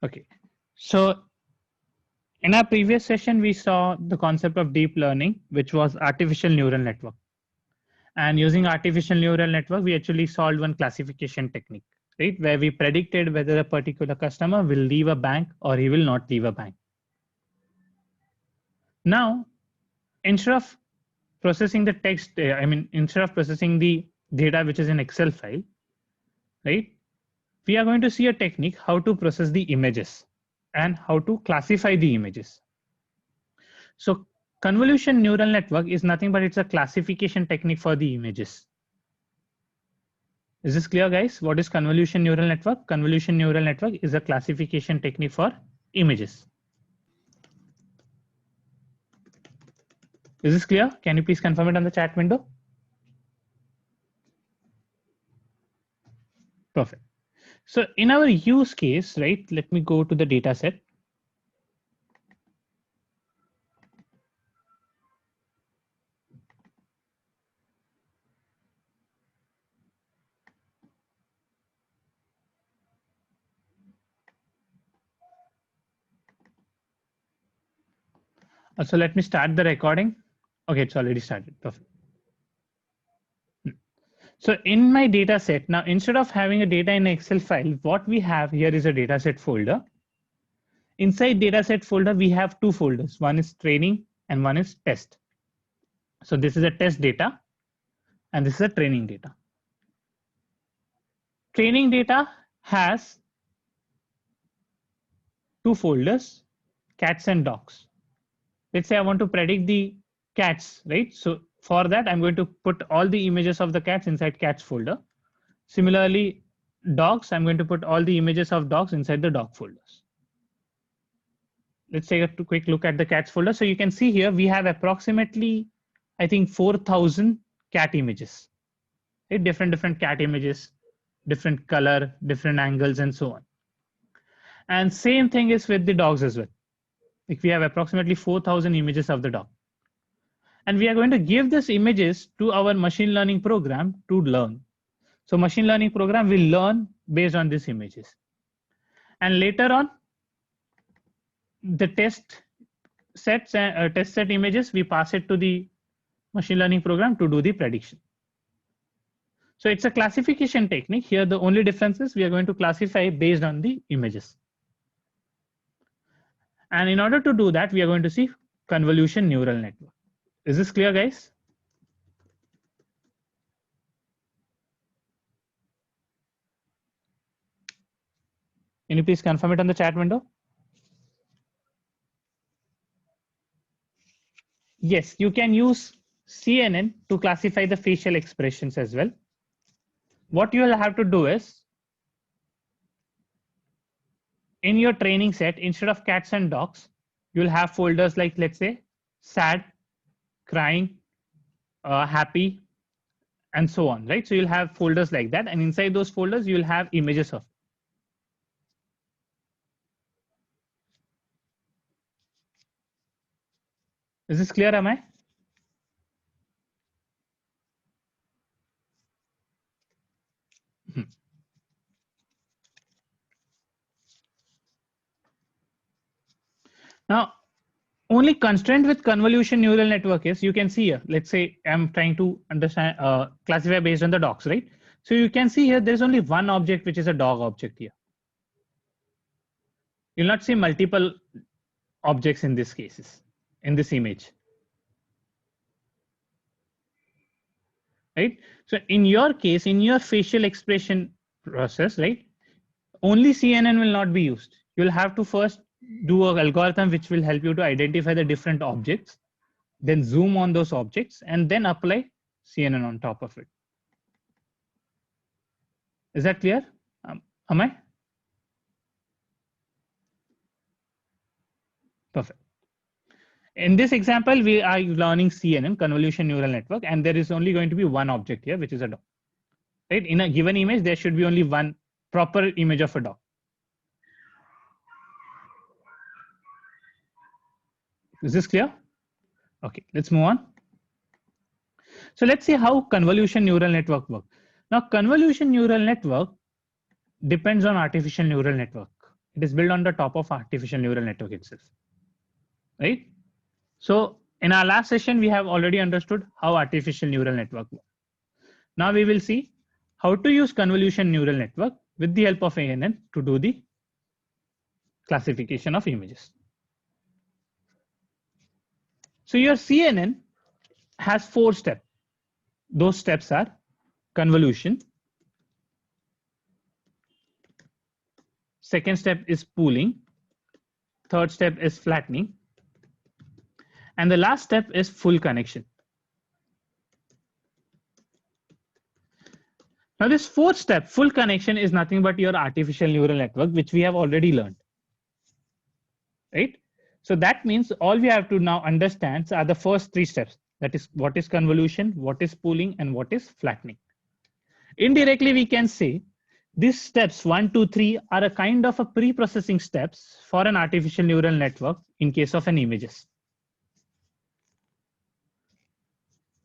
Okay, so in our previous session, we saw the concept of deep learning, which was artificial neural network. And using artificial neural network, we actually solved one classification technique, right? Where we predicted whether a particular customer will leave a bank or he will not leave a bank. Now, instead of processing the text, instead of processing the data which is in Excel file, right? We are going to see a technique how to process the images and how to classify the images. So convolution neural network is nothing but it's a classification technique for the images. Is this clear, guys? What is convolution neural network? Convolution neural network is a classification technique for images. Is this clear? Can you please confirm it on the chat window? Perfect. So in our use case, right, let me go to the data set. So let me start the recording. Okay, it's already started. Perfect. So in my data set, now instead of having a data in an Excel file, what we have here is a dataset folder. Inside dataset folder, we have two folders. One is training and one is test. So this is a test data and this is a training data. Training data has two folders, cats and dogs. Let's say I want to predict the cats, right? So for that, I'm going to put all the images of the cats inside cats folder. Similarly, dogs, I'm going to put all the images of dogs inside the dog folders. Let's take a quick look at the cats folder. So you can see here, we have approximately, I think 4,000 cat images, right? Different cat images, different color, different angles, and so on. And same thing is with the dogs as well. Like we have approximately 4,000 images of the dog. And we are going to give these images to our machine learning program to learn. So machine learning program will learn based on these images. And later on, the test set images, we pass it to the machine learning program to do the prediction. So it's a classification technique. Here, the only difference is we are going to classify based on the images. And in order to do that, we are going to see convolution neural network. Is this clear, guys? Can you please confirm it on the chat window? Yes, you can use CNN to classify the facial expressions as well. What you will have to do is, in your training set, instead of cats and dogs, you'll have folders like, let's say, sad, crying, happy, and so on, right? So you'll have folders like that. And inside those folders, you'll have images of. Is this clear, am I? Now, only constraint with convolution neural network is you can see here, let's say I'm trying to understand, classify based on the dogs, right? So you can see here, there's only one object, which is a dog object here. You'll not see multiple objects in this cases, in this image. Right? So in your case, in your facial expression process, right? Only CNN will not be used. You'll have to first do an algorithm which will help you to identify the different objects, then zoom on those objects, and then apply CNN on top of it. Is that clear? Am I? Perfect. In this example, we are learning CNN, convolution neural network, and there is only going to be one object here, which is a dog. Right? In a given image, there should be only one proper image of a dog. Is this clear? Okay, let's move on. So let's see how convolution neural network works. Now, convolution neural network depends on artificial neural network. It is built on the top of artificial neural network itself, right? So in our last session, we have already understood how artificial neural network works. Now we will see how to use convolution neural network with the help of ANN to do the classification of images. So your CNN has 4 steps. Those steps are convolution. Second step is pooling. Third step is flattening. And the last step is full connection. Now this fourth step, full connection, is nothing but your artificial neural network, which we have already learned, right? So that means all we have to now understand are the first 3 steps. That is, what is convolution, what is pooling, and what is flattening. Indirectly, we can say these steps 1, 2, 3 are a kind of a pre-processing steps for an artificial neural network in case of an images.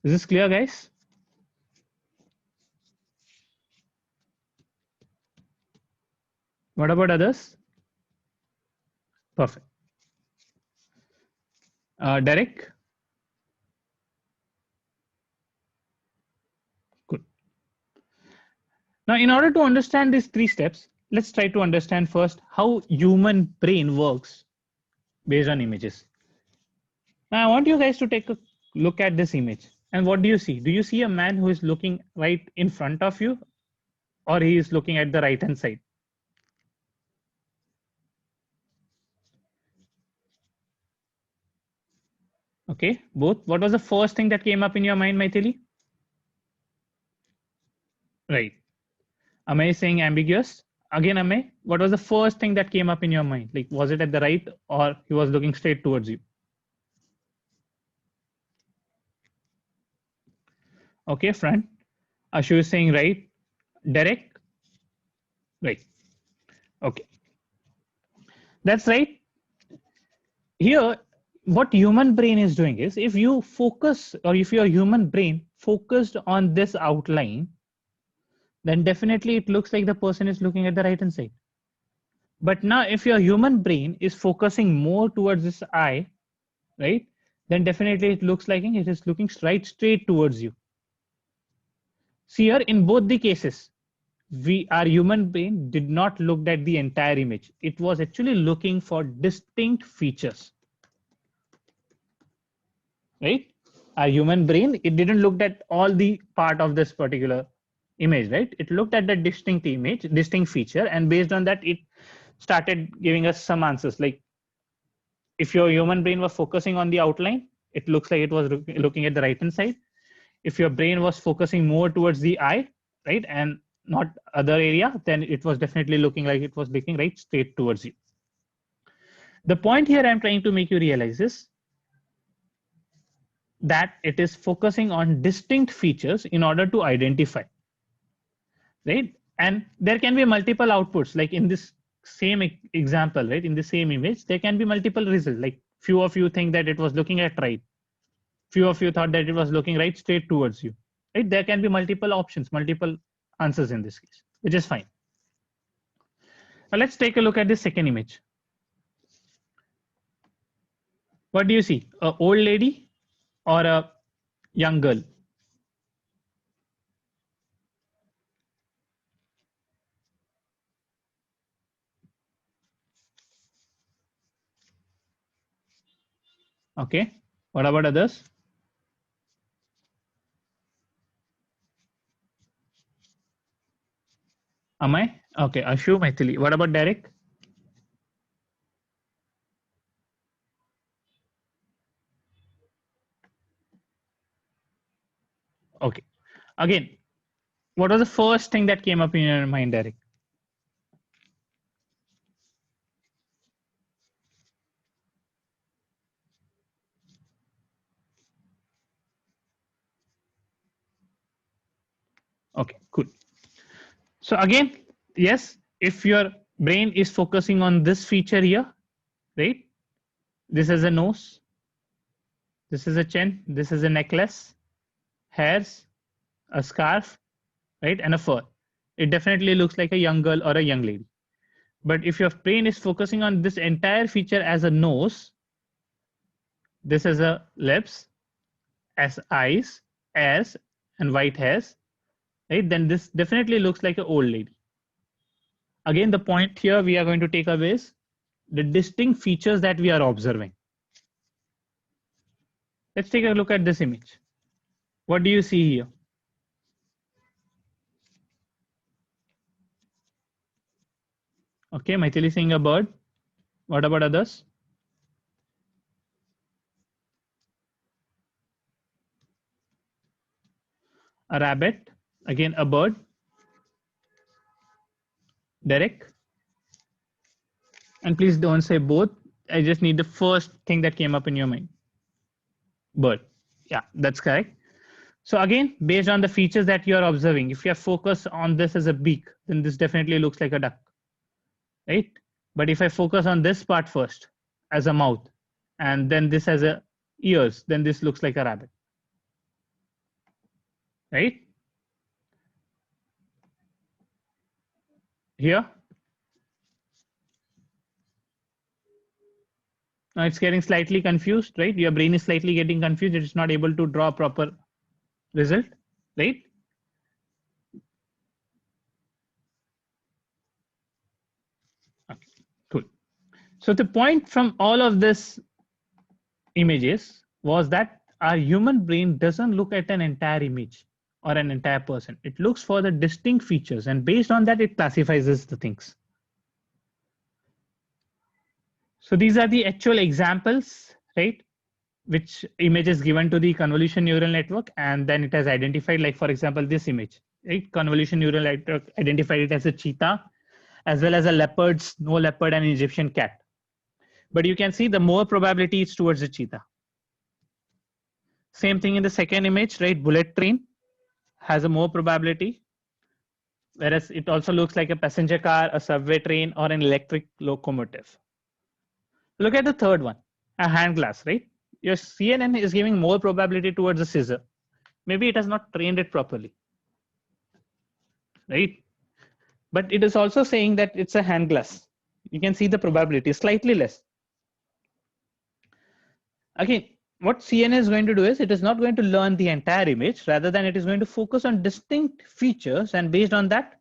Is this clear, guys? What about others? Perfect. Derek? Good. Now, in order to understand these 3 steps, let's try to understand first how human brain works based on images. Now, I want you guys to take a look at this image. And what do you see? Do you see a man who is looking right in front of you, or he is looking at the right hand side? Okay, both. What was the first thing that came up in your mind, Maithili? Right. Am I saying ambiguous? Again, am I? What was the first thing that came up in your mind? Like, was it at the right, or he was looking straight towards you? Okay, front. Ashu is saying right. Derek? Right. Okay. That's right. Here, what human brain is doing is, if you focus, or if your human brain focused on this outline, then definitely it looks like the person is looking at the right hand side. But now if your human brain is focusing more towards this eye, right, then definitely it looks like it is looking straight towards you. See here, in both the cases, our human brain did not look at the entire image. It was actually looking for distinct features, right? Our human brain, it didn't look at all the part of this particular image, right? It looked at the distinct image, distinct feature, and based on that, it started giving us some answers. Like, if your human brain was focusing on the outline, it looks like it was looking at the right hand side. If your brain was focusing more towards the eye, right, and not other area, then it was definitely looking like it was looking right straight towards you. The point here I'm trying to make you realize is that it is focusing on distinct features in order to identify, right? And there can be multiple outputs, like in this same example, right? In the same image, there can be multiple results. Like, few of you think that it was looking at right. Few of you thought that it was looking right straight towards you, right? There can be multiple options, multiple answers in this case, which is fine. Now let's take a look at the second image. What do you see? An old lady or a young girl? Okay. What about others? Am I? Okay. Ashu, Maithili. What about Derek? Okay. Again, what was the first thing that came up in your mind, Derek? Okay, cool. So again, yes, if your brain is focusing on this feature here, right? This is a nose, this is a chin, this is a necklace, hairs, a scarf, right? And a fur. It definitely looks like a young girl or a young lady. But if your brain is focusing on this entire feature as a nose, this as a lips, as eyes, as, and white hairs, right? Then this definitely looks like an old lady. Again, the point here we are going to take away is the distinct features that we are observing. Let's take a look at this image. What do you see here? Okay, Maithili seeing a bird. What about others? A rabbit, again a bird. Derek? And please don't say both. I just need the first thing that came up in your mind. Bird. Yeah, that's correct. So again, based on the features that you are observing, if you are focused on this as a beak, then this definitely looks like a duck, right? But if I focus on this part first as a mouth, and then this as a ears, then this looks like a rabbit, right? Here. Now it's getting slightly confused, right? Your brain is slightly getting confused. It is not able to draw proper result, right? Okay, cool. So the point from all of this images was that our human brain doesn't look at an entire image or an entire person. It looks for the distinct features, and based on that, it classifies the things. So these are the actual examples, right? Which image is given to the convolution neural network, and then it has identified, like for example, this image, right? Convolution neural network identified it as a cheetah, as well as a leopard, snow leopard, and Egyptian cat. But you can see the more probability is towards the cheetah. Same thing in the second image, right? Bullet train has a more probability, whereas it also looks like a passenger car, a subway train, or an electric locomotive. Look at the third one, a hand glass, right? Your CNN is giving more probability towards a scissor. Maybe it has not trained it properly, right? But it is also saying that it's a hand glass. You can see the probability is slightly less. Again, what CNN is going to do is it is not going to learn the entire image, rather than it is going to focus on distinct features, and based on that,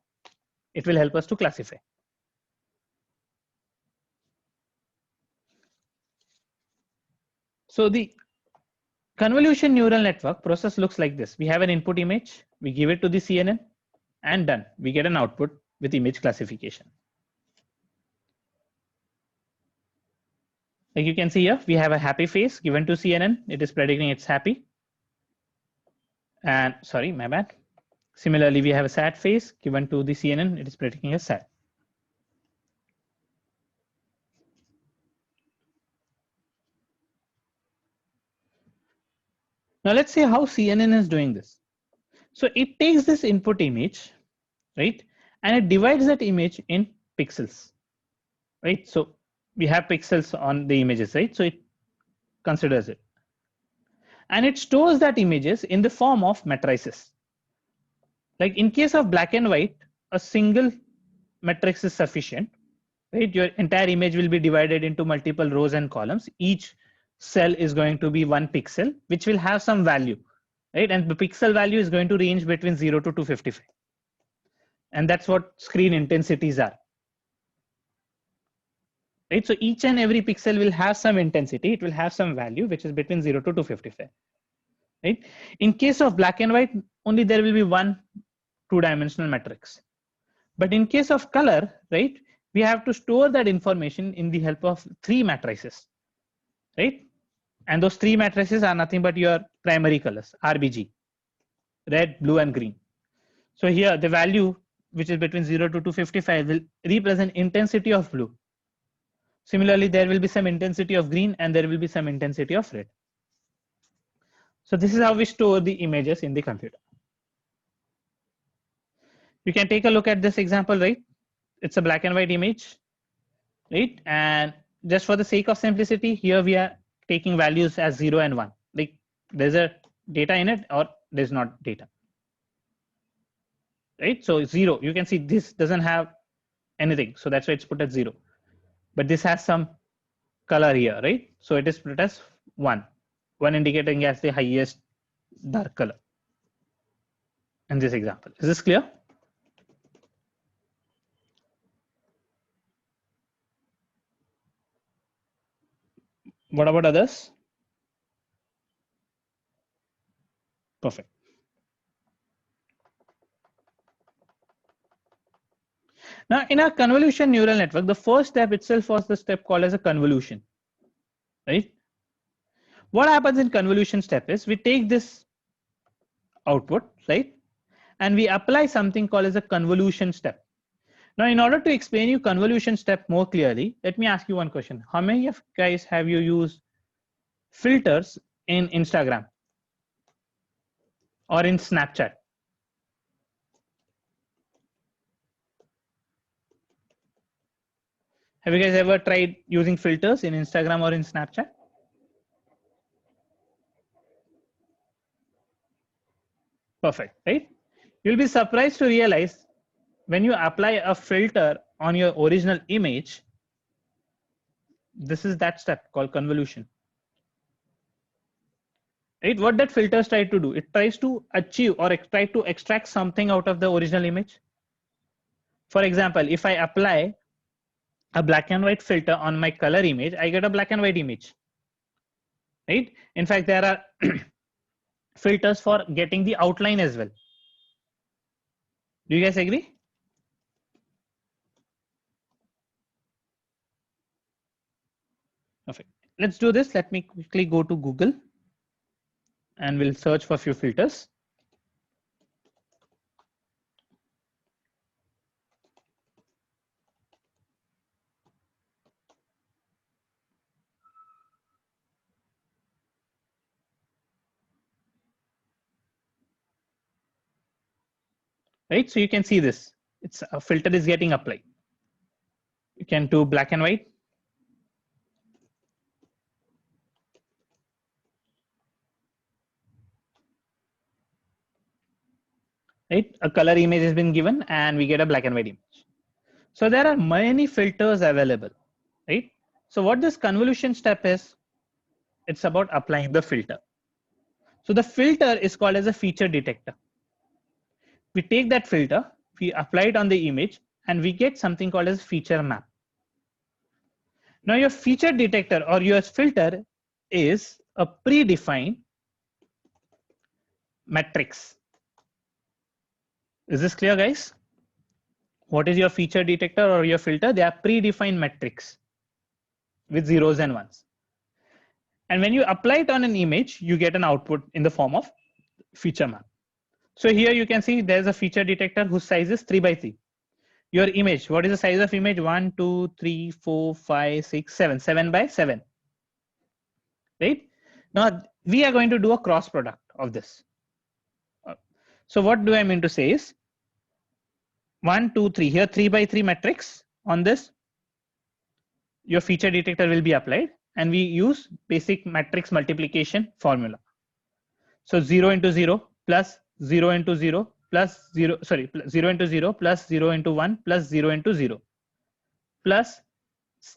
it will help us to classify. So the convolution neural network process looks like this. We have an input image, we give it to the CNN, and done. We get an output with image classification. Like you can see here, we have a happy face given to CNN. It is predicting it's happy. And sorry, my bad. Similarly, we have a sad face given to the CNN. It is predicting as sad. Now let's see how CNN is doing this. So it takes this input image, right? And it divides that image in pixels, right? So we have pixels on the images, right? So it considers it. And it stores that images in the form of matrices. Like in case of black and white, a single matrix is sufficient, right? Your entire image will be divided into multiple rows and columns. Each cell is going to be 1 pixel, which will have some value, right? And the pixel value is going to range between 0 to 255. And that's what screen intensities are. Right? So each and every pixel will have some intensity. It will have some value, which is between 0 to 255. Right? In case of black and white, only there will be one two-dimensional matrix. But in case of color, right, we have to store that information in the help of 3 matrices, right? And those 3 matrices are nothing but your primary colors, RBG, red, blue, and green. So here the value, which is between 0 to 255, will represent intensity of blue. Similarly, there will be some intensity of green, and there will be some intensity of red. So this is how we store the images in the computer. You can take a look at this example, right? It's a black and white image, right? And just for the sake of simplicity, here we are taking values as 0 and 1. Like there's a data in it or there's not data, right? So 0, you can see this doesn't have anything. So that's why it's put at 0. But this has some color here, right? So it is put as 1. 1 indicating as the highest dark color in this example. Is this clear? What about others? Perfect. Now, in a convolution neural network, the first step itself was the step called as a convolution, right? What happens in convolution step is we take this output, right? And we apply something called as a convolution step. Now, in order to explain you convolution step more clearly, let me ask you one question. How many of guys have you used filters in Instagram or in Snapchat? Have you guys ever tried using filters in Instagram or in Snapchat? Perfect, right? You'll be surprised to realize when you apply a filter on your original image, this is that step called convolution. Right? What that filters try to do, it tries to achieve or try to extract something out of the original image. For example, if I apply a black and white filter on my color image, I get a black and white image. Right? In fact, there are filters for getting the outline as well. Do you guys agree? Perfect. Let's do this. Let me quickly go to Google and we'll search for a few filters. Right? So you can see this. It's a filter is getting applied. You can do black and white. Right? A color image has been given and we get a black and white image. So there are many filters available, right? So what this convolution step is, it's about applying the filter. So the filter is called as a feature detector. We take that filter, we apply it on the image, and we get something called as feature map. Now your feature detector or your filter is a predefined matrix. Is this clear, guys? What is your feature detector or your filter? They are predefined metrics with zeros and ones. And when you apply it on an image, you get an output in the form of feature map. So here you can see there's a feature detector whose size is 3 by 3. Your image, what is the size of image? 1, 2, 3, 4, 5, 6, 7. 7 by 7. Right? Now we are going to do a cross product of this. So what do I mean to say is 1, 2, 3. Here 3 by 3 matrix on this. Your feature detector will be applied and we use basic matrix multiplication formula. So 0 into 0 plus 0 into 0 plus 0, sorry, 0 into 0 plus 0 into 1 plus 0 into 0 plus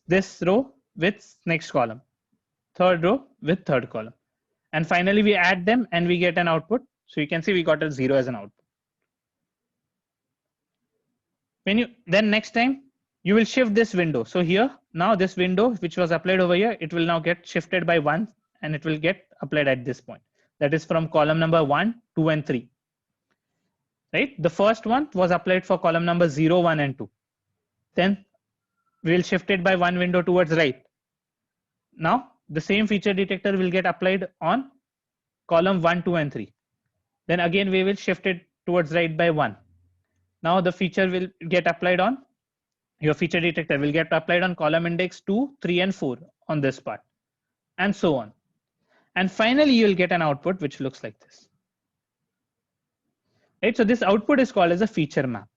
this row with next column, third row with third column. And finally, we add them and we get an output. So you can see we got a 0 as an output. When you then next time you will shift this window. So here now this window which was applied over here, it will now get shifted by 1 and it will get applied at this point. That is from column number 1, 2 and 3. Right? The first one was applied for column number 0, 1 and 2. Then we will shift it by one window towards right. Now the same feature detector will get applied on column 1, 2 and 3. Then again we will shift it towards right by 1. Now the feature will get applied on, your feature detector will get applied on column index 2, 3 and 4 on this part and so on. And finally you will get an output which looks like this. Right? So this output is called as a feature map.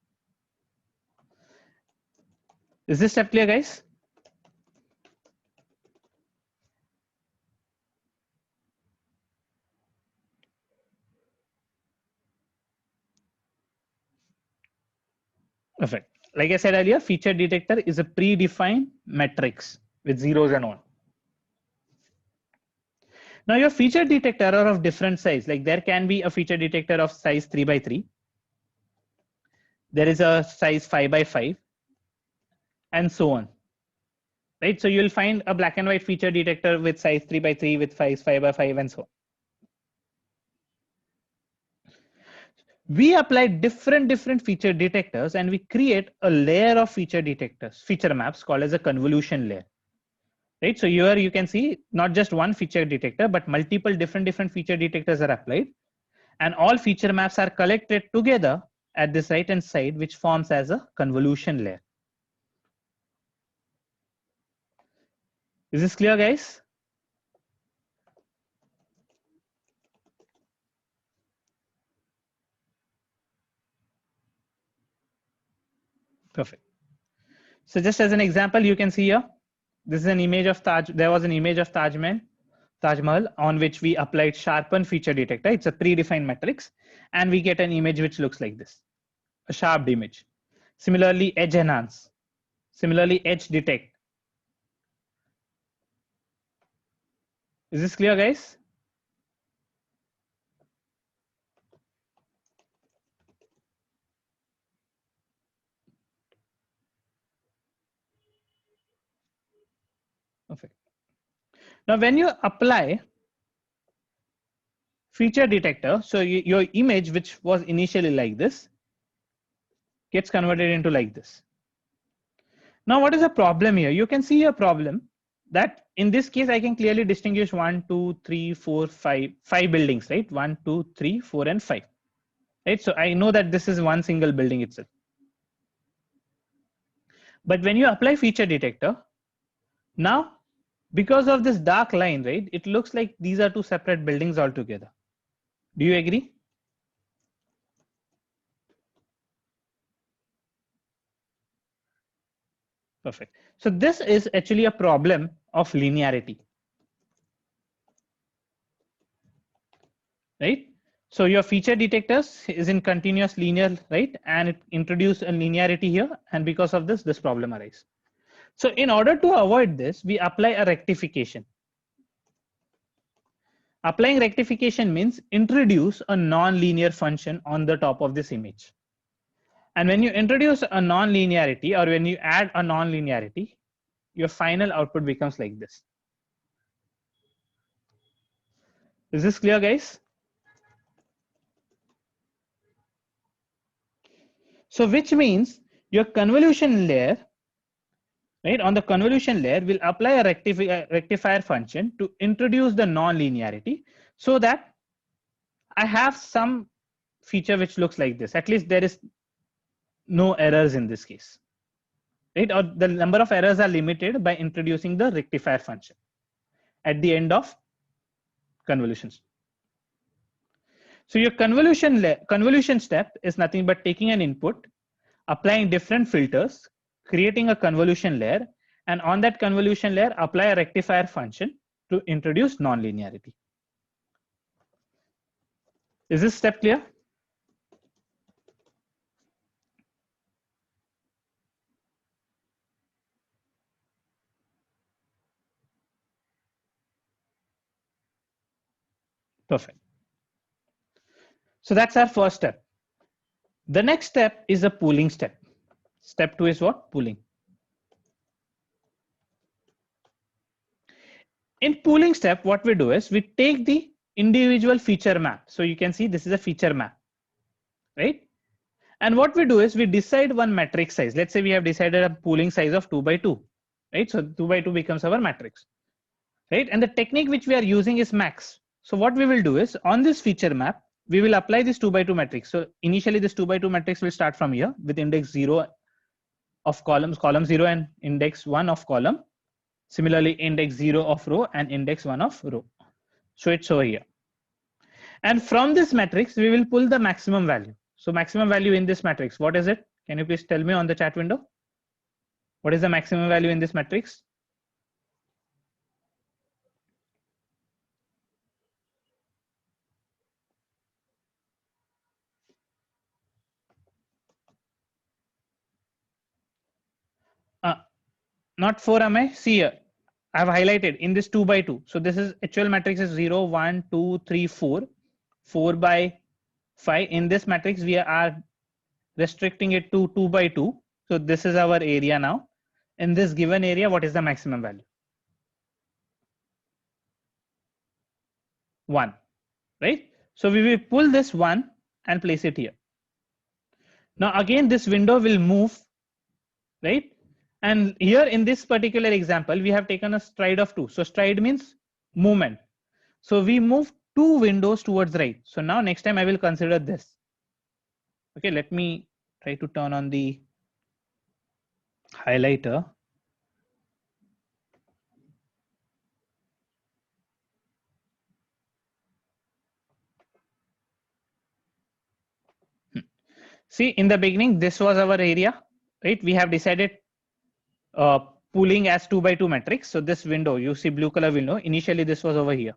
Is this step clear, guys? Perfect. like I said earlier, feature detector is a predefined matrix with zeros and one. Now your feature detector are of different size. Like there can be a feature detector of size 3 by 3. There is a size 5 by 5 and so on. Right. So you'll find a black and white feature detector with size 3 by 3 with size 5 by 5 and so on. We apply different feature detectors and we create a layer of feature detectors, feature maps called as a convolution layer. Right. So here you can see not just one feature detector, but multiple different feature detectors are applied. And all feature maps are collected together at this right hand side, which forms as a convolution layer. Is this clear, guys? Perfect. So just as an example, you can see here, this is an image of Taj. There was an image of Taj Mahal on which we applied sharpen feature detector. It's a predefined matrix, and we get an image which looks like this, a sharpened image. Similarly, edge enhance. Similarly, edge detect. Is this clear, guys? Perfect. Now, when you apply feature detector, so your image, which was initially like this, gets converted into like this. Now, what is the problem here? You can see a problem that in this case, I can clearly distinguish 1, 2, 3, 4, 5, 5 buildings, right? 1, 2, 3, 4, and 5. Right. So I know that this is one single building itself. But when you apply feature detector, now because of this dark line, right, it looks like these are two separate buildings altogether. Do you agree? Perfect. So this is actually a problem of linearity, right? So your feature detectors is in continuous linear, right? And it introduced a linearity here. And because of this problem arises. So in order to avoid this, we apply a rectification. Applying rectification means introduce a non-linear function on the top of this image. And when you introduce a non-linearity or when you add a non-linearity, your final output becomes like this. Is this clear, guys? So which means your convolution layer, right, on the convolution layer will apply a rectifier function to introduce the non-linearity so that I have some feature which looks like this. At least there is no errors in this case, right? Or the number of errors are limited by introducing the rectifier function at the end of convolutions. So your convolution step is nothing but taking an input, applying different filters, creating a convolution layer, and on that convolution layer, apply a rectifier function to introduce nonlinearity. Is this step clear? Perfect. So that's our first step. The next step is a pooling step. Step 2 is what? Pooling. In pooling step, what we do is we take the individual feature map. So you can see this is a feature map, right? And what we do is we decide one matrix size. Let's say we have decided a pooling size of 2 by 2, right? So 2 by 2 becomes our matrix, right? And the technique which we are using is max. So what we will do is on this feature map, we will apply this 2 by 2 matrix. So initially this 2 by 2 matrix will start from here with index 0 of columns, column 0 and index 1 of column. Similarly, index 0 of row and index 1 of row. So it's over here. And from this matrix, we will pull the maximum value. So maximum value in this matrix, what is it? Can you please tell me on the chat window? What is the maximum value in this matrix? not 4 am I? See here, I have highlighted in this 2 by 2. So this is actual matrix is 0, 1, 2, 3, 4, 4 by 5. In this matrix, we are restricting it to 2 by 2. So this is our area now. In this given area, what is the maximum value? 1, right? So we will pull this 1 and place it here. Now again, this window will move, right? And here in this particular example, we have taken a stride of 2. So stride means movement. So we move 2 windows towards right. So now next time I will consider this. Okay, let me try to turn on the highlighter. See, in the beginning, this was our area, right? We have decided pooling as 2 by 2 matrix. So this window, you see blue color window, initially this was over here,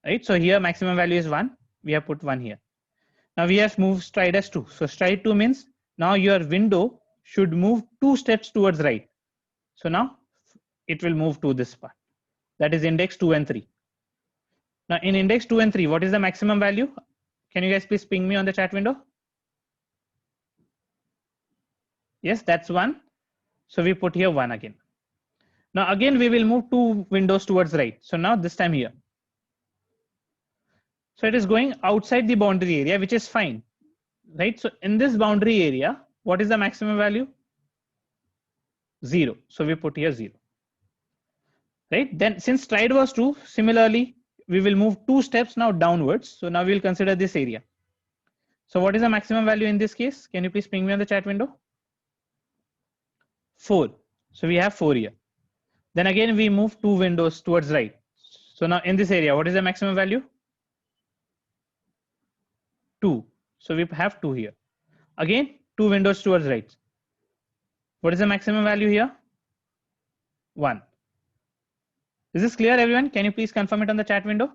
right? So here maximum value is 1. We have put 1 here. Now we have moved stride as 2. So stride 2 means now your window should move 2 steps towards right. So now it will move to this part. That is index 2 and 3. Now in index 2 and 3, what is the maximum value? Can you guys please ping me on the chat window? Yes, that's 1. So we put here 1 again. Now again, we will move 2 windows towards right. So now this time here. So it is going outside the boundary area, which is fine, right? So in this boundary area, what is the maximum value? 0. So we put here 0, right? Then since stride was 2, similarly, we will move 2 steps now downwards. So now we'll consider this area. So what is the maximum value in this case? Can you please ping me on the chat window? 4. So we have 4 here. Then again, we move 2 windows towards right. So now in this area, what is the maximum value? 2. So we have 2 here. Again, 2 windows towards right. What is the maximum value here? 1. Is this clear, everyone? Can you please confirm it on the chat window?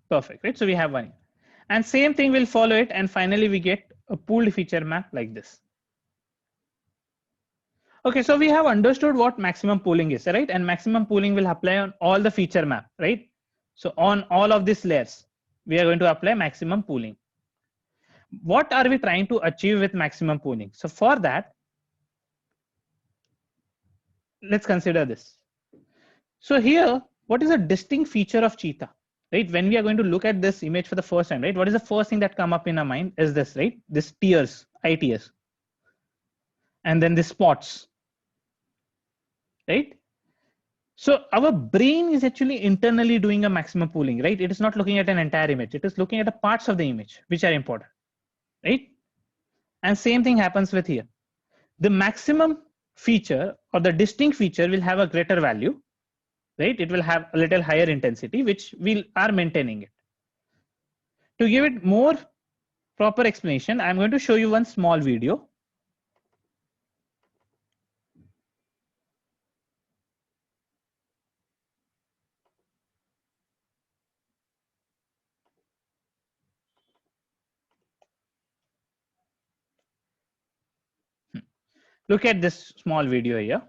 Perfect, right? So we have 1. And same thing will follow it. And finally, we get a pooled feature map like this. Okay, so we have understood what maximum pooling is, right? And maximum pooling will apply on all the feature map, right? So on all of these layers, we are going to apply maximum pooling. What are we trying to achieve with maximum pooling? So for that, let's consider this. So here, what is a distinct feature of Cheetah, right? When we are going to look at this image for the first time, right? What is the first thing that come up in our mind is this, right? This tiers, ITS. And then the spots, right? So our brain is actually internally doing a maximum pooling, right? It is not looking at an entire image. It is looking at the parts of the image, which are important, right? And same thing happens with here. The maximum feature or the distinct feature will have a greater value, right? It will have a little higher intensity, which we are maintaining it. To give it more proper explanation, I'm going to show you one small video. Look at this small video here.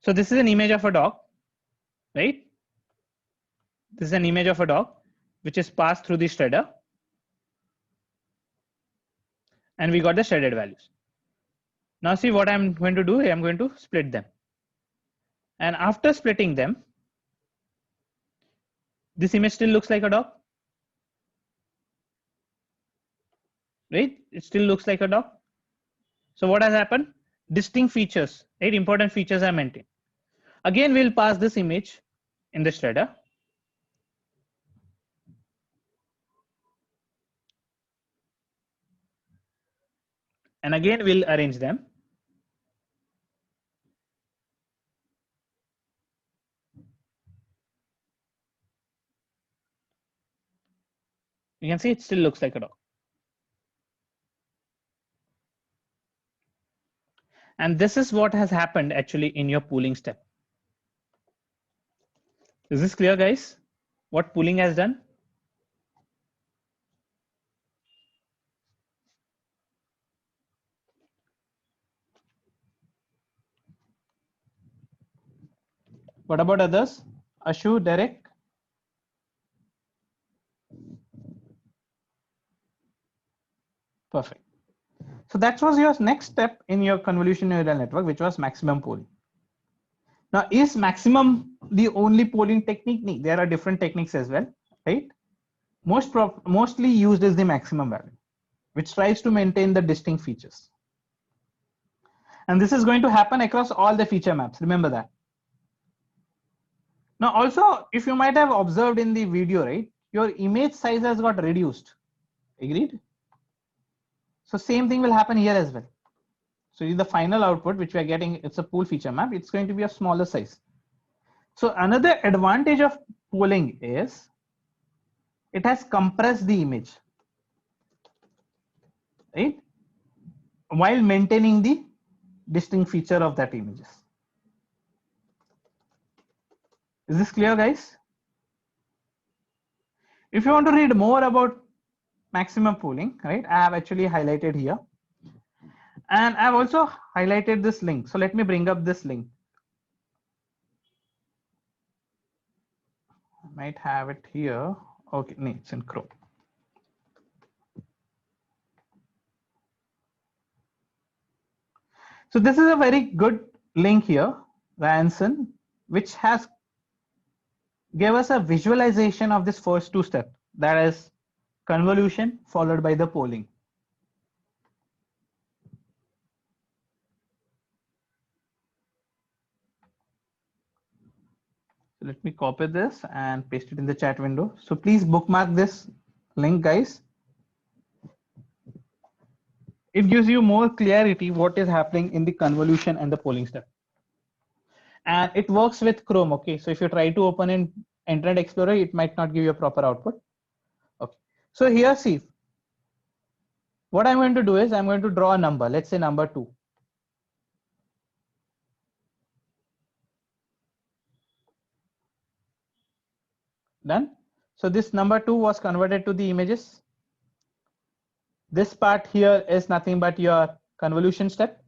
So this is an image of a dog, right? This is an image of a dog, which is passed through the shredder. And we got the shredded values. Now see what I'm going to do. I'm going to split them. And after splitting them, this image still looks like a dog, right? It still looks like a dog. So what has happened? Distinct features, right? Important features are maintained. Again, we'll pass this image in the shredder. And again, we'll arrange them. You can see it still looks like a dog. And this is what has happened actually in your pooling step. Is this clear, guys? What pooling has done? What about others? Ashu, Derek? Perfect. So that was your next step in your convolution neural network, which was maximum pooling. Now, is maximum the only pooling technique? No, there are different techniques as well, right? Mostly used is the maximum value, which tries to maintain the distinct features. And this is going to happen across all the feature maps. Remember that. Now, also, if you might have observed in the video, right, your image size has got reduced. Agreed? So same thing will happen here as well. So the final output, which we are getting, it's a pool feature map. It's going to be a smaller size. So another advantage of pooling is it has compressed the image, right? While maintaining the distinct feature of that images. Is this clear, guys? If you want to read more about maximum pooling, right, I have actually highlighted here. And I've also highlighted this link. So let me bring up this link. I might have it here. Okay, no, it's in Chrome. So this is a very good link here, Ryanson, which has gave us a visualization of this first two steps, that is convolution followed by the pooling. So let me copy this and paste it in the chat window. So please bookmark this link, guys. It gives you more clarity what is happening in the convolution and the pooling step. And it works with Chrome. Okay, so if you try to open in Internet Explorer, it might not give you a proper output. Okay, so here, see, what I'm going to do is I'm going to draw a number. Let's say number 2. Done. So this number 2 was converted to the images. This part here is nothing but your convolution step,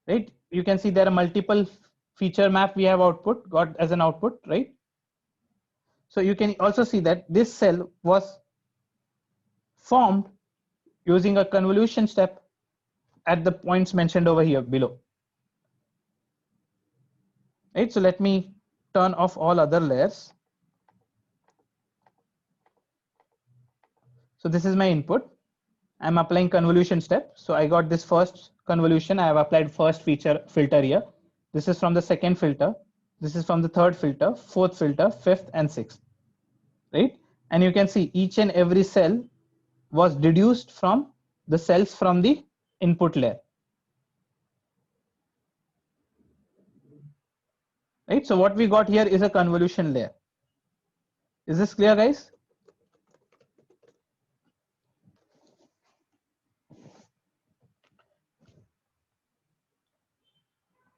right? You can see there are multiple feature map we have got as an output, right? So you can also see that this cell was formed using a convolution step at the points mentioned over here below, right? So let me turn off all other layers. So this is my input. I'm applying convolution step. So I got this first convolution. I have applied first feature filter here. This is from the second filter. This is from the third filter, fourth filter, fifth and sixth, right? And you can see each and every cell was deduced from the cells from the input layer, right? So what we got here is a convolution layer. Is this clear, guys?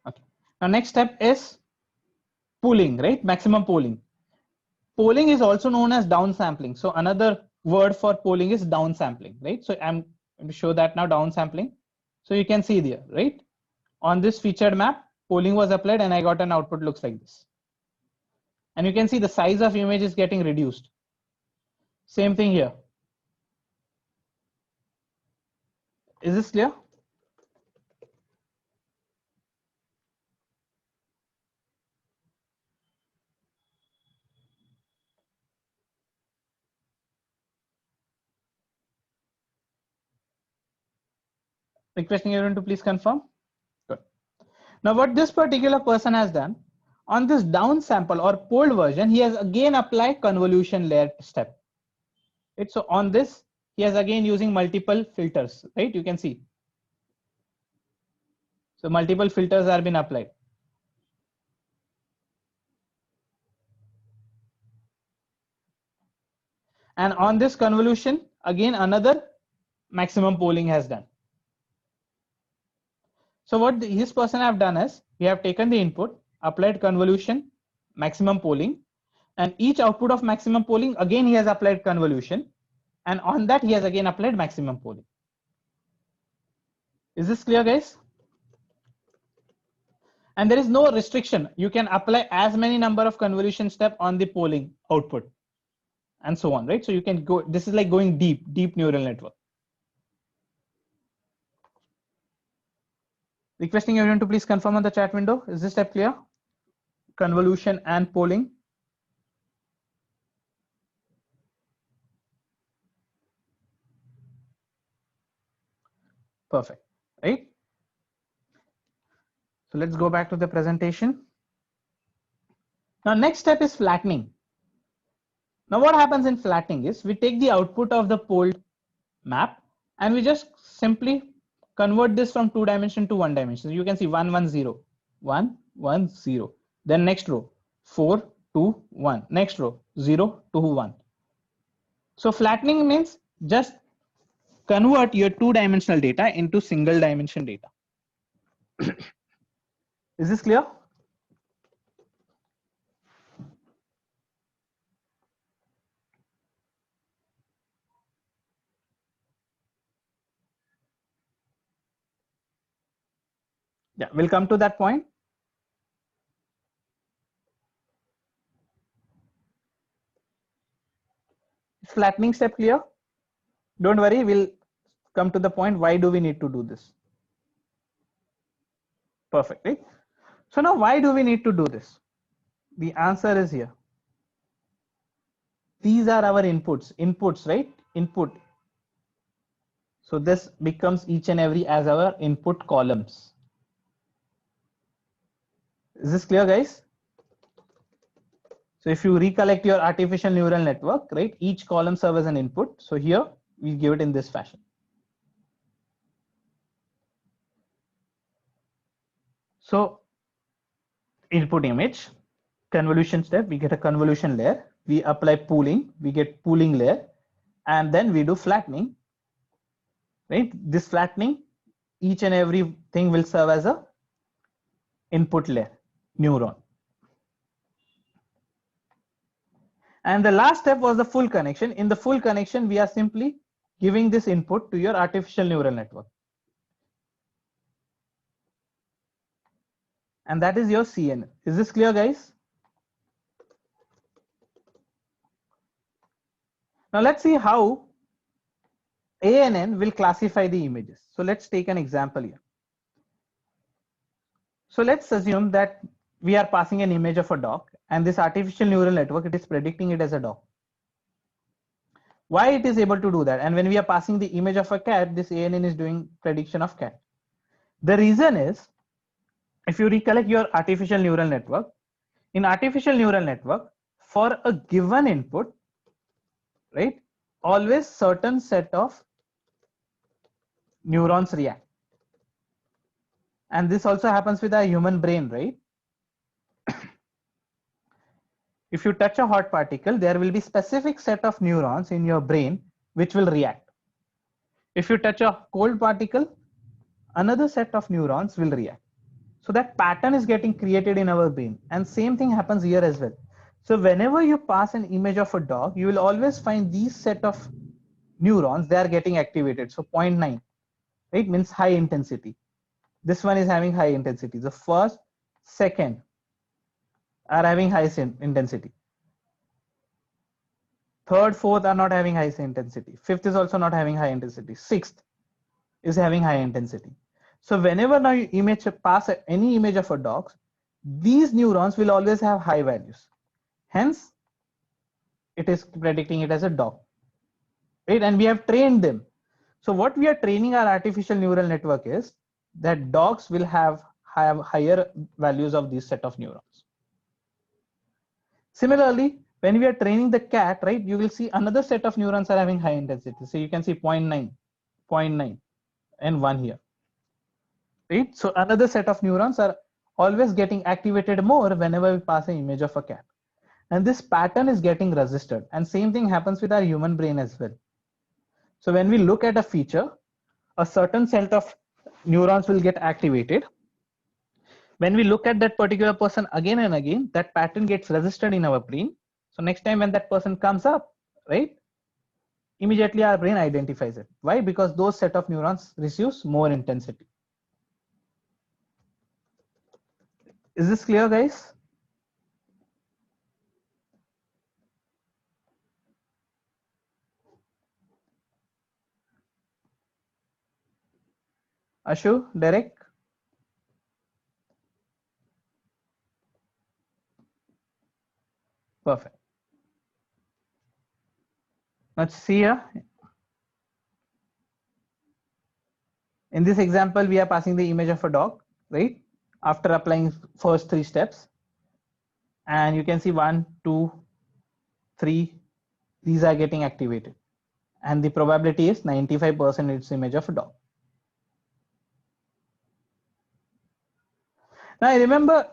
Okay. Now next step is pooling, right? Maximum pooling. Pooling is also known as downsampling. So another word for pooling is downsampling, right? So I'm going to show that now, downsampling. So you can see there, right? On this featured map, pooling was applied and I got an output looks like this. And you can see the size of image is getting reduced. Same thing here. Is this clear? Requesting everyone to please confirm. Good. Now what this particular person has done, on this downsample or pooled version, he has again applied convolution layer step. Right? So on this, he has again using multiple filters, right? You can see. So multiple filters are been applied. And on this convolution, again, another maximum pooling has done. So what this person have done is, we have taken the input, applied convolution, maximum pooling, And each output of maximum polling, again, he has applied convolution. And on that, he has again applied maximum polling. Is this clear, guys? And there is no restriction. You can apply as many number of convolution step on the polling output and so on, right? So you can go, this is like going deep neural network. Requesting everyone to please confirm on the chat window. Is this step clear? Convolution and polling. Perfect, right? So let's go back to the presentation. Now, next step is flattening. Now, what happens in flattening is we take the output of the polled map and we just simply convert this from 2 dimension to 1 dimension. So you can see 1 1 0 1 1 0. Then next row 4 2 1. Next row 0 2 1. So flattening means just convert your 2-dimensional data into single dimension data. Is this clear? Yeah, we'll come to that point. Flattening step clear? Don't worry, we'll come to the point. Why do we need to do this? Perfect, right? So now why do we need to do this? The answer is here. These are our inputs, right? Input. So this becomes each and every as our input columns. Is this clear, guys? So if you recollect your artificial neural network, right? Each column serves as an input. So here we give it in this fashion. So input image, convolution step, we get a convolution layer. We apply pooling, we get pooling layer, and then we do flattening, right? This flattening, each and every thing will serve as a input layer, neuron. And the last step was the full connection. In the full connection, we are simply giving this input to your artificial neural network. And that is your CNN. Is this clear, guys? Now let's see how ANN will classify the images. So let's take an example here. So let's assume that we are passing an image of a dog, and this artificial neural network, it is predicting it as a dog. Why it is able to do that? And when we are passing the image of a cat, this ANN is doing prediction of cat. The reason is, if you recollect your artificial neural network, in artificial neural network, for a given input, right, always certain set of neurons react. And this also happens with our human brain, right? If you touch a hot particle, there will be specific set of neurons in your brain which will react. If you touch a cold particle, another set of neurons will react. So that pattern is getting created in our brain. And same thing happens here as well. So whenever you pass an image of a dog, you will always find these set of neurons, they are getting activated. So 0.9, right, means high intensity. This one is having high intensity. The first, second are having high intensity. Third, fourth are not having high intensity. Fifth is also not having high intensity. Sixth is having high intensity. So whenever now you pass any image of a dog, these neurons will always have high values. Hence, it is predicting it as a dog, right? And we have trained them. So what we are training our artificial neural network is that dogs will have higher values of this set of neurons. Similarly, when we are training the cat, right, you will see another set of neurons are having high intensity. So you can see 0.9, 0.9, and 1 here, right? So another set of neurons are always getting activated more whenever we pass an image of a cat. And this pattern is getting registered. And same thing happens with our human brain as well. So when we look at a feature, a certain set of neurons will get activated. When we look at that particular person again and again, that pattern gets registered in our brain. So next time when that person comes up, right, immediately our brain identifies it. Why? Because those set of neurons receives more intensity. Is this clear, guys? Ashu, Derek? Perfect. Let's see here. In this example, we are passing the image of a dog, right? After applying first 3 steps. And you can see 1, 2, 3, these are getting activated. And the probability is 95% it's image of a dog. Now I remember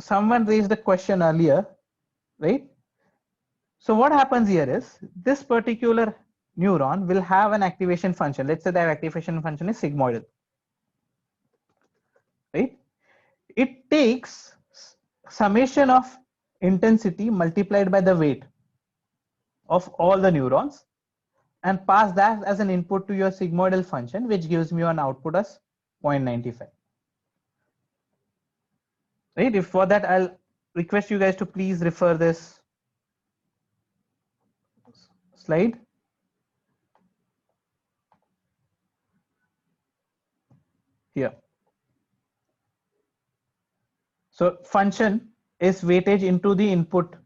someone raised a question earlier, right? So what happens here is this particular neuron will have an activation function. Let's say that activation function is sigmoidal, right? It takes summation of intensity multiplied by the weight of all the neurons and pass that as an input to your sigmoidal function, which gives me an output as 0.95. Right? If for that, I'll request you guys to please refer this slide. Here. So function is weightage into the input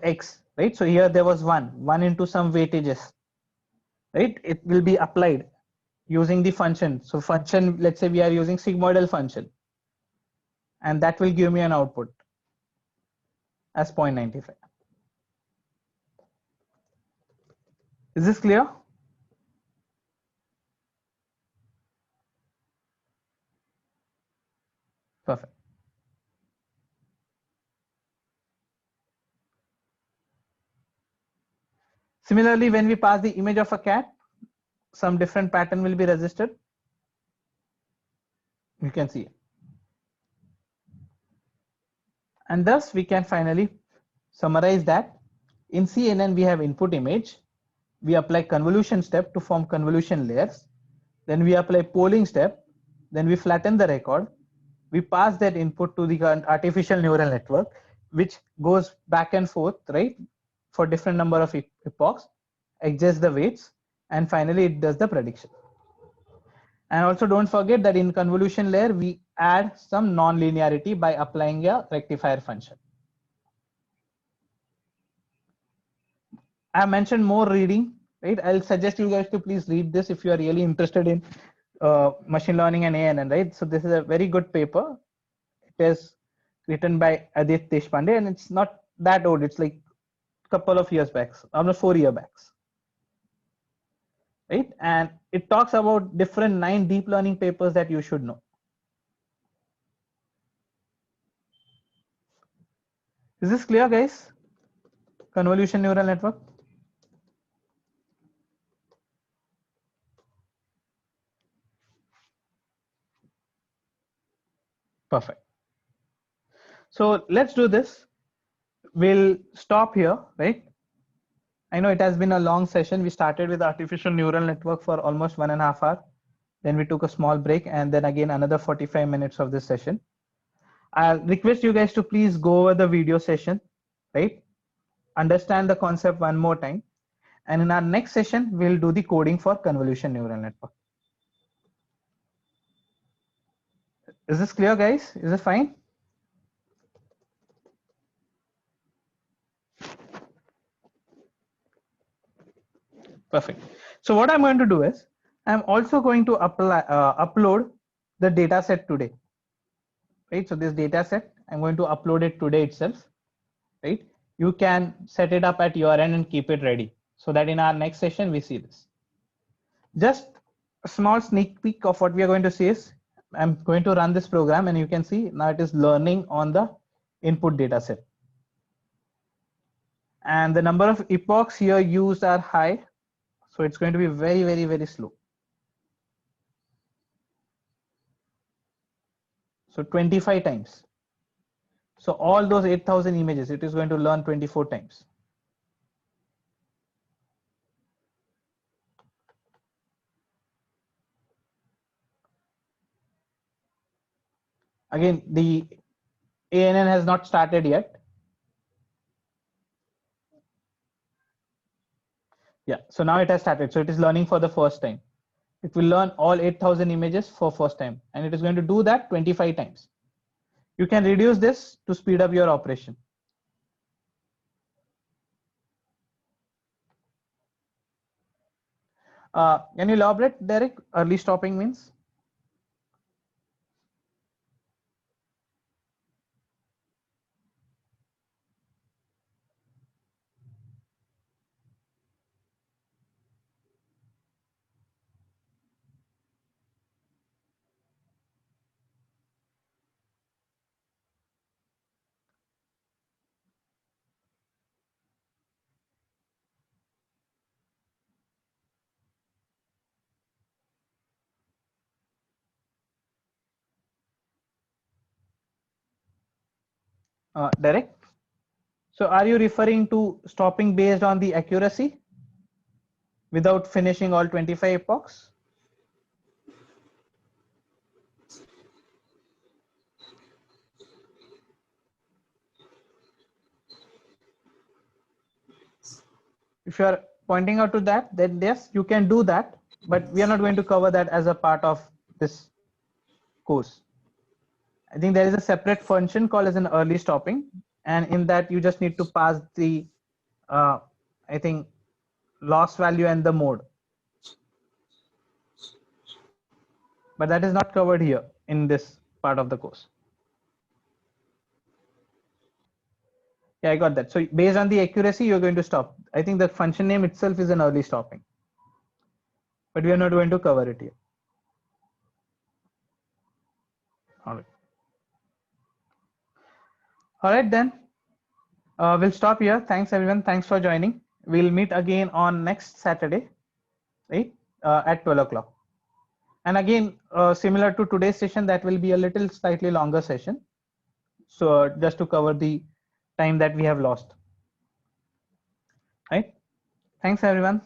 x, right? So here there was 1 into some weightages, right? It will be applied using the function. So function, let's say we are using sigmoidal function, and that will give me an output as 0.95. Is this clear? Perfect. Similarly, when we pass the image of a cat, some different pattern will be registered. You can see it. And thus we can finally summarize that in CNN we have input image, we apply convolution step to form convolution layers, then we apply polling step, then we flatten the record, we pass that input to the artificial neural network, which goes back and forth, right, for different number of epochs, adjusts the weights, and finally it does the prediction. And also don't forget that in convolution layer, we add some non-linearity by applying a rectifier function. I mentioned more reading, right? I'll suggest you guys to please read this if you are really interested in machine learning and ANN, right? So this is a very good paper. It is written by Adit Deshpande, and it's not that old. It's like a couple of years back, almost 4 years back, right? And it talks about different 9 deep learning papers that you should know. Is this clear, guys? Convolution neural network. Perfect. So let's do this. We'll stop here, right? I know it has been a long session. We started with artificial neural network for almost 1.5 hours. Then we took a small break and then again another 45 minutes of this session. I'll request you guys to please go over the video session, right? Understand the concept one more time. And in our next session, we'll do the coding for convolution neural network. Is this clear, guys? Is it fine? Perfect. So what I'm going to do is I'm also going to upload the data set today. Right. So this data set, I'm going to upload it today itself. Right. You can set it up at your end and keep it ready so that in our next session we see this. Just a small sneak peek of what we are going to see is I'm going to run this program and you can see now it is learning on the input data set. And the number of epochs here used are high. So it's going to be very, very, very slow. So 25 times. So all those 8,000 images, it is going to learn 24 times. Again, the ANN has not started yet. Yeah, so now it has started. So it is learning for the first time. It will learn all 8,000 images for first time, and it is going to do that 25 times. You can reduce this to speed up your operation. Can you elaborate, Derek? Early stopping means? Derek? So are you referring to stopping based on the accuracy without finishing all 25 epochs? If you are pointing out to that, then yes, you can do that, but we are not going to cover that as a part of this course. I think there is a separate function called as an early stopping, and in that you just need to pass the, I think, loss value and the mode. But that is not covered here in this part of the course. Yeah, I got that. So based on the accuracy, you're going to stop. I think the function name itself is an early stopping, but we are not going to cover it here. All right. All right, then. We'll stop here. Thanks, everyone. Thanks for joining. We'll meet again on next Saturday, right, at 12 o'clock. And again, similar to today's session, that will be a little slightly longer session. So just to cover the time that we have lost. Right. Thanks, everyone.